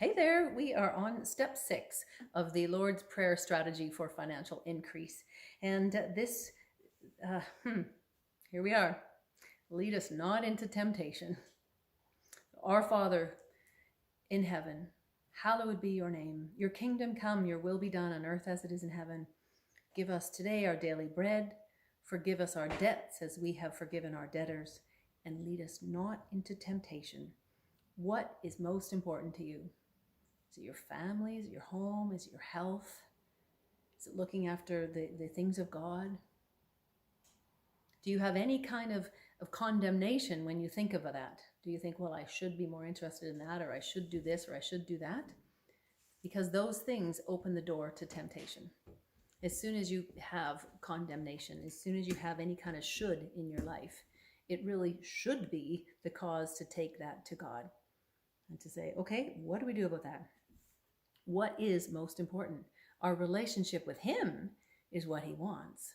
Hey there, we are on step 6 of the Lord's Prayer strategy for financial increase. And uh, hmm, here we are. Lead us not into temptation. Our Father in heaven, hallowed be your name. Your kingdom come, your will be done on earth as it is in heaven. Give us today our daily bread. Forgive us our debts as we have forgiven our debtors. And lead us not into temptation. What is most important to you? Is it your family? Is it your home? Is it your health? Is it looking after the things of God? Do you have any kind of condemnation when you think of that? Do you think, well, I should be more interested in that, or I should do this, or I should do that? Because those things open the door to temptation. As soon as you have condemnation, as soon as you have any kind of should in your life, it really should be the cause to take that to God and to say, okay, what do we do about that? What is most important? Our relationship with Him is what He wants,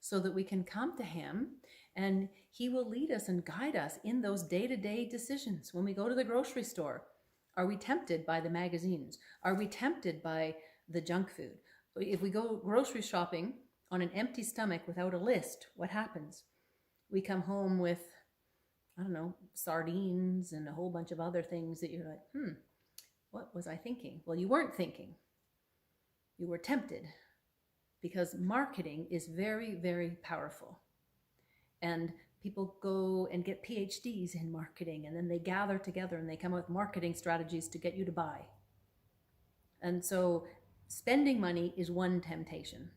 so that we can come to Him and He will lead us and guide us in those day-to-day decisions. When we go to the grocery store, are we tempted by the magazines? Are we tempted by the junk food? If we go grocery shopping on an empty stomach without a list, what happens? We come home with, I don't know, sardines and a whole bunch of other things that you're like, what was I thinking? Well, you weren't thinking. You were tempted, because marketing is very, very powerful. And people go and get PhDs in marketing, and then they gather together and they come up with marketing strategies to get you to buy. And so spending money is one temptation.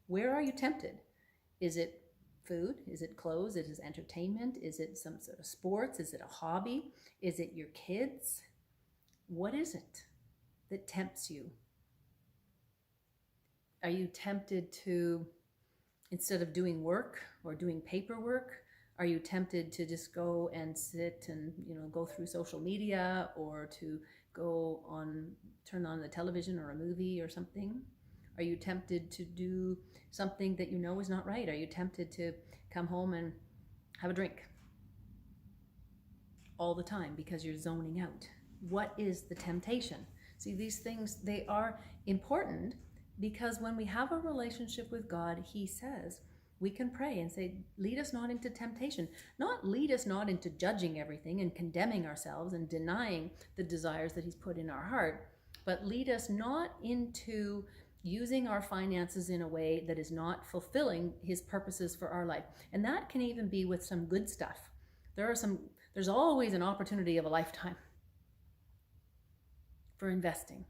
Where are you tempted? Is it food? Is it clothes? Is it entertainment? Is it some sort of sports? Is it a hobby? Is it your kids? What is it that tempts you? Are you tempted to, instead of doing work or doing paperwork, are you tempted to just go and sit and, go through social media, or to turn on the television or a movie or something? Are you tempted to do something that you know is not right? Are you tempted to come home and have a drink all the time because you're zoning out? What is the temptation? See, these things, they are important, because when we have a relationship with God, He says, we can pray and say, lead us not into temptation. Not lead us not into judging everything and condemning ourselves and denying the desires that He's put in our heart, but lead us not into using our finances in a way that is not fulfilling His purposes for our life. And that can even be with some good stuff. There's always an opportunity of a lifetime for investing.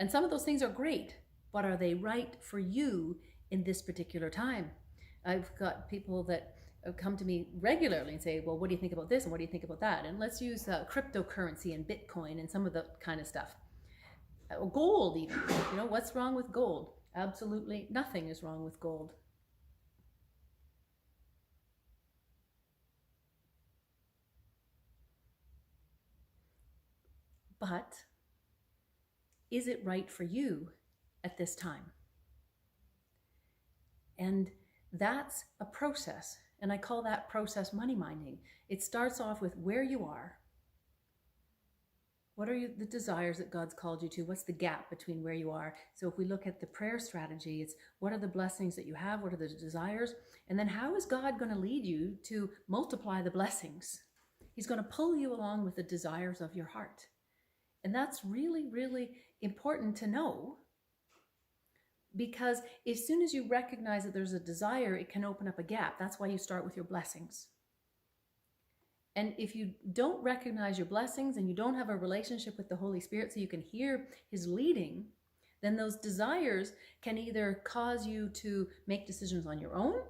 And some of those things are great, but are they right for you in this particular time? I've got people that come to me regularly and say, well, what do you think about this? And what do you think about that? And let's use cryptocurrency and Bitcoin and some of the kind of stuff. Gold even, what's wrong with gold? Absolutely nothing is wrong with gold. But is it right for you at this time? And that's a process. And I call that process money minding. It starts off with where you are. What are the desires that God's called you to? What's the gap between where you are? So if we look at the prayer strategy, it's what are the blessings that you have? What are the desires? And then how is God going to lead you to multiply the blessings? He's going to pull you along with the desires of your heart. And that's really, really important to know, because as soon as you recognize that there's a desire, it can open up a gap. That's why you start with your blessings. And if you don't recognize your blessings and you don't have a relationship with the Holy Spirit so you can hear His leading, then those desires can either cause you to make decisions on your own,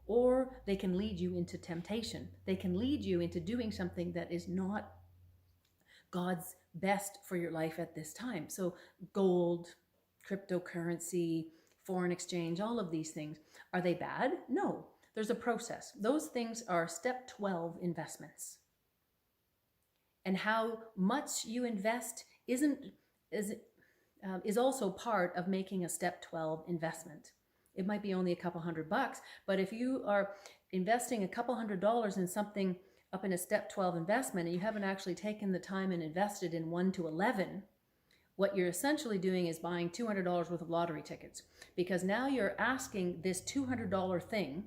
or they can lead you into temptation. They can lead you into doing something that is not God's best for your life at this time. So gold, cryptocurrency, foreign exchange, all of these things, are they bad? No, there's a process. Those things are step 12 investments. And how much you invest is also part of making a step 12 investment. It might be only a couple $100, but if you are investing a couple $100 in something up in a step 12 investment and you haven't actually taken the time and invested in 1 to 11, what you're essentially doing is buying $200 worth of lottery tickets, because now you're asking this $200 thing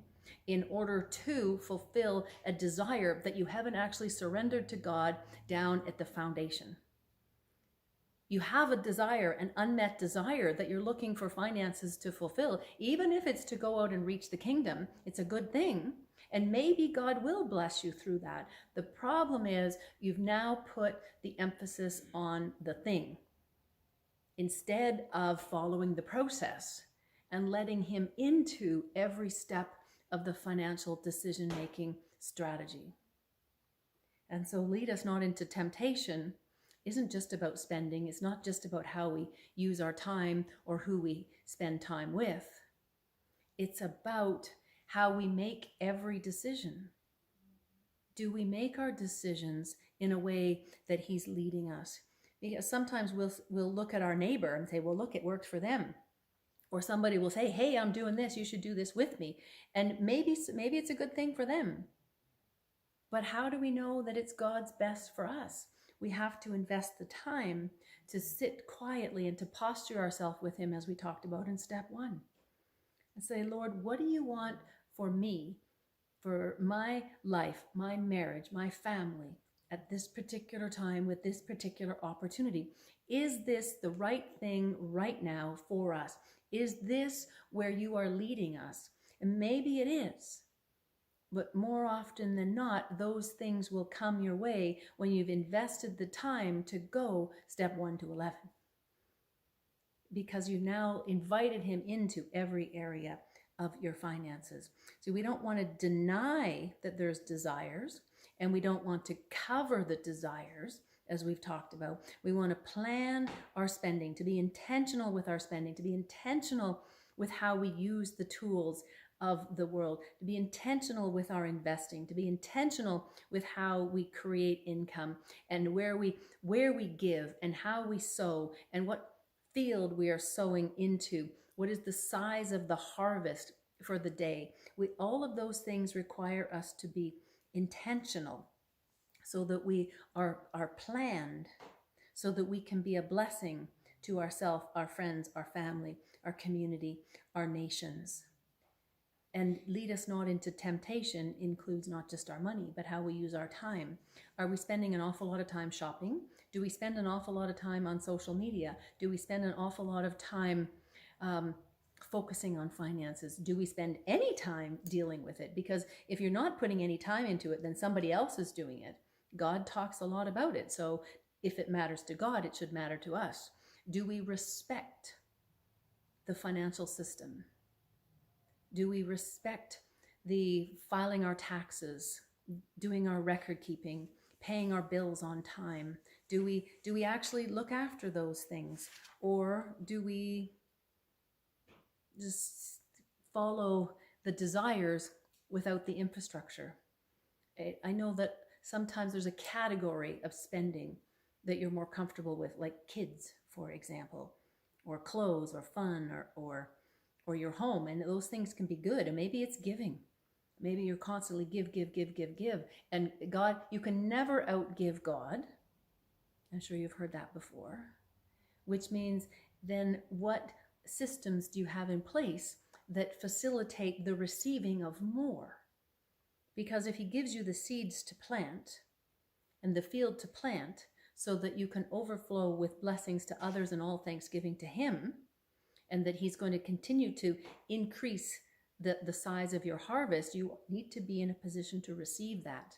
in order to fulfill a desire that you haven't actually surrendered to God down at the foundation. You have a desire, an unmet desire that you're looking for finances to fulfill. Even if it's to go out and reach the kingdom, it's a good thing. And maybe God will bless you through that. The problem is you've now put the emphasis on the thing instead of following the process and letting him into every step of the financial decision-making strategy. And so lead us not into temptation isn't just about spending. It's not just about how we use our time or who we spend time with. It's about how we make every decision. Do we make our decisions in a way that he's leading us? Because sometimes we'll look at our neighbor and say, well, look, it worked for them. Or somebody will say, hey, I'm doing this, you should do this with me. And maybe it's a good thing for them. But how do we know that it's God's best for us? We have to invest the time to sit quietly and to posture ourselves with him, as we talked about in step 1. And say, Lord, what do you want for me, for my life, my marriage, my family, at this particular time with this particular opportunity? Is this the right thing right now for us? Is this where you are leading us? And maybe it is. But more often than not, those things will come your way when you've invested the time to go step 1 to 11. Because you've now invited him into every area of your finances. So we don't want to deny that there's desires, and we don't want to cover the desires, as we've talked about. We want to plan our spending, to be intentional with our spending, to be intentional with how we use the tools of the world, to be intentional with our investing, to be intentional with how we create income, and where we give, and how we sow, and what field we are sowing into. What is the size of the harvest for the day? All of those things require us to be intentional, so that we are planned, so that we can be a blessing to ourselves, our friends, our family, our community, our nations. And lead us not into temptation includes not just our money, but how we use our time. Are we spending an awful lot of time shopping? Do we spend an awful lot of time on social media? Do we spend an awful lot of time focusing on finances? Do we spend any time dealing with it? Because if you're not putting any time into it, then somebody else is doing it. God talks a lot about it. So if it matters to God, it should matter to us. Do we respect the financial system? Do we respect the filing our taxes, doing our record keeping, paying our bills on time? Do we actually look after those things? Or do we just follow the desires without the infrastructure? I know that sometimes there's a category of spending that you're more comfortable with, like kids, for example, or clothes, or fun, or your home. And those things can be good. And maybe it's giving. Maybe you're constantly give. And God, you can never outgive God. I'm sure you've heard that before. Which means then what systems do you have in place that facilitate the receiving of more? Because if he gives you the seeds to plant and the field to plant so that you can overflow with blessings to others and all thanksgiving to him, and that he's going to continue to increase the size of your harvest, you need to be in a position to receive that.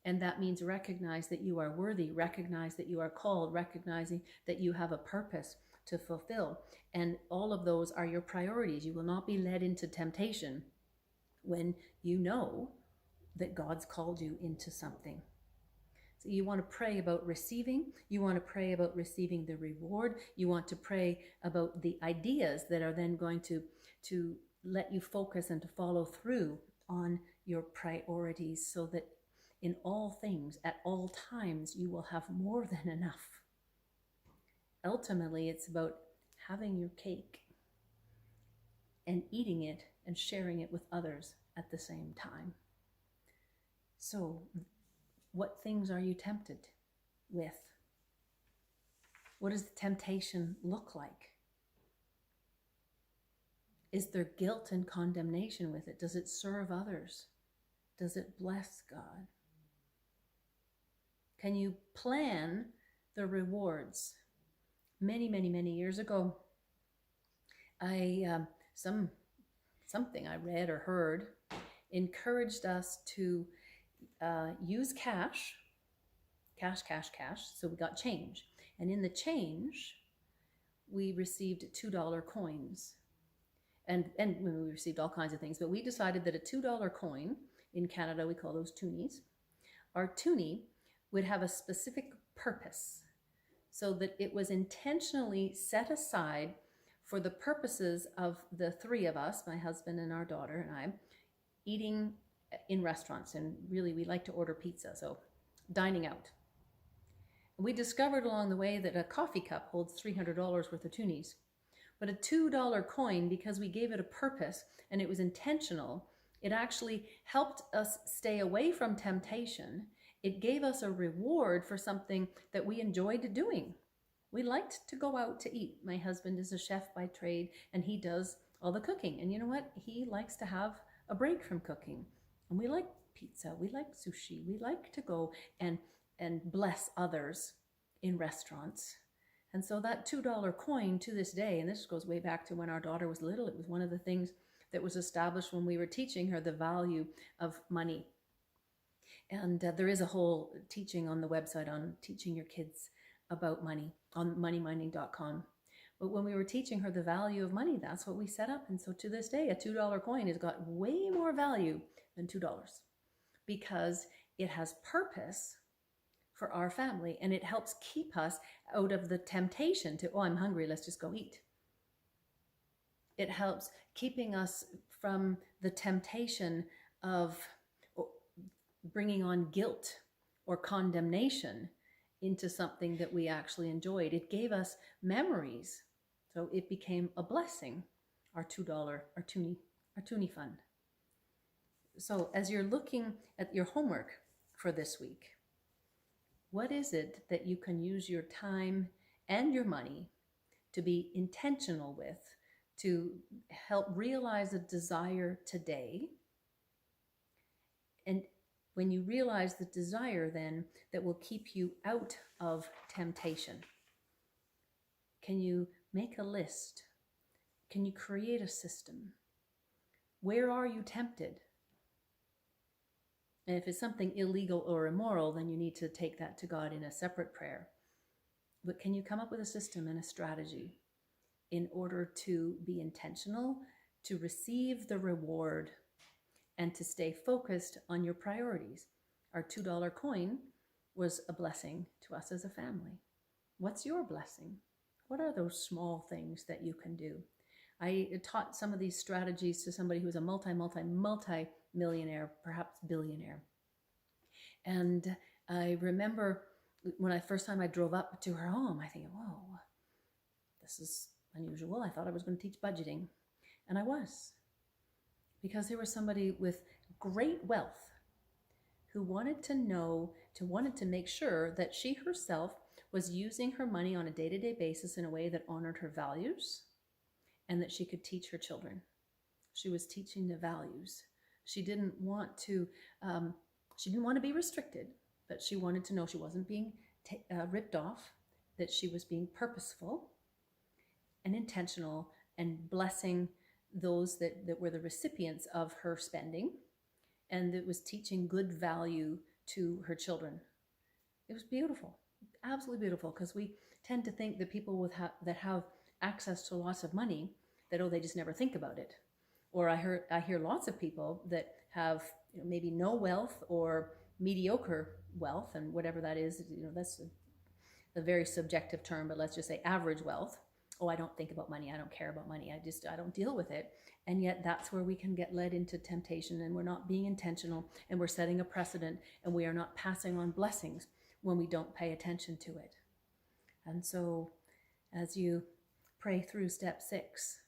And that means recognize that you are worthy, recognize that you are called, recognizing that you have a purpose to fulfill. And all of those are your priorities. You will not be led into temptation when you know that God's called you into something. So you want to pray about receiving. You want to pray about receiving the reward. You want to pray about the ideas that are then going to let you focus and to follow through on your priorities, so that in all things, at all times, you will have more than enough. Ultimately, it's about having your cake and eating it and sharing it with others at the same time. So What things are you tempted with? What does the temptation look like? Is there guilt and condemnation with it? Does it serve others? Does it bless God? Can you plan the rewards? Many, many, many years ago, something I read or heard encouraged us to use cash. So we got change. And in the change, we received $2 coins. And we received all kinds of things, but we decided that a $2 coin, in Canada we call those toonies, our toonie would have a specific purpose, so that it was intentionally set aside for the purposes of the three of us, my husband and our daughter and I, eating in restaurants. And really, we like to order pizza, so dining out. We discovered along the way that a coffee cup holds $300 worth of toonies. But a $2 coin, because we gave it a purpose and it was intentional, it actually helped us stay away from temptation. It gave us a reward for something that we enjoyed doing. We liked to go out to eat. My husband is a chef by trade, and he does all the cooking. And you know what? He likes to have a break from cooking. And we like pizza. We like sushi. We like to go and bless others in restaurants. And so that $2 coin to this day, and this goes way back to when our daughter was little, it was one of the things that was established when we were teaching her the value of money. And there is a whole teaching on the website on teaching your kids about money on moneyminding.com. But when we were teaching her the value of money, that's what we set up. And so to this day, a $2 coin has got way more value than $2 because it has purpose for our family, and it helps keep us out of the temptation to, oh, I'm hungry, let's just go eat. It helps keeping us from the temptation of bringing on guilt or condemnation into something that we actually enjoyed. It gave us memories, so it became a blessing, our $2, our toonie fund. So as you're looking at your homework for this week, what is it that you can use your time and your money to be intentional with, to help realize a desire today? And when you realize the desire, then that will keep you out of temptation. Can you make a list? Can you create a system? Where are you tempted? And if it's something illegal or immoral, then you need to take that to God in a separate prayer. But can you come up with a system and a strategy in order to be intentional, to receive the reward, and to stay focused on your priorities? Our $2 coin was a blessing to us as a family. What's your blessing? What are those small things that you can do? I taught some of these strategies to somebody who's a multi-millionaire, perhaps billionaire. And I remember when first time I drove up to her home, I think, whoa, this is unusual. I thought I was going to teach budgeting. And I was. Because there was somebody with great wealth who wanted to make sure that she herself was using her money on a day-to-day basis in a way that honored her values and that she could teach her children. She was teaching the values. She didn't want to be restricted, but she wanted to know she wasn't being ripped off, that she was being purposeful and intentional and blessing those that were the recipients of her spending, and it was teaching good value to her children. It was beautiful, absolutely beautiful, because we tend to think that people that have access to lots of money, that, oh, they just never think about it. Or I hear lots of people that have maybe no wealth or mediocre wealth, and whatever that is, that's a very subjective term, but let's just say average wealth. Oh, I don't think about money. I don't care about money. I don't deal with it. And yet that's where we can get led into temptation, and we're not being intentional, and we're setting a precedent, and we are not passing on blessings when we don't pay attention to it. And so as you pray through step 6,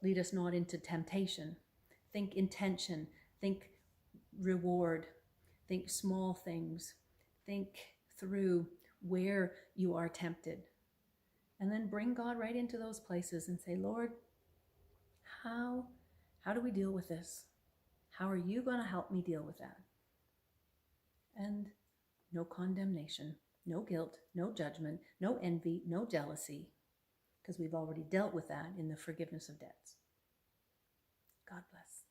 lead us not into temptation. Think intention, think reward, Think small things. Think through where you are tempted. And then bring God right into those places and say, Lord, how do we deal with this? How are you going to help me deal with that? And no condemnation, no guilt, no judgment, no envy, no jealousy, because we've already dealt with that in the forgiveness of debts. God bless.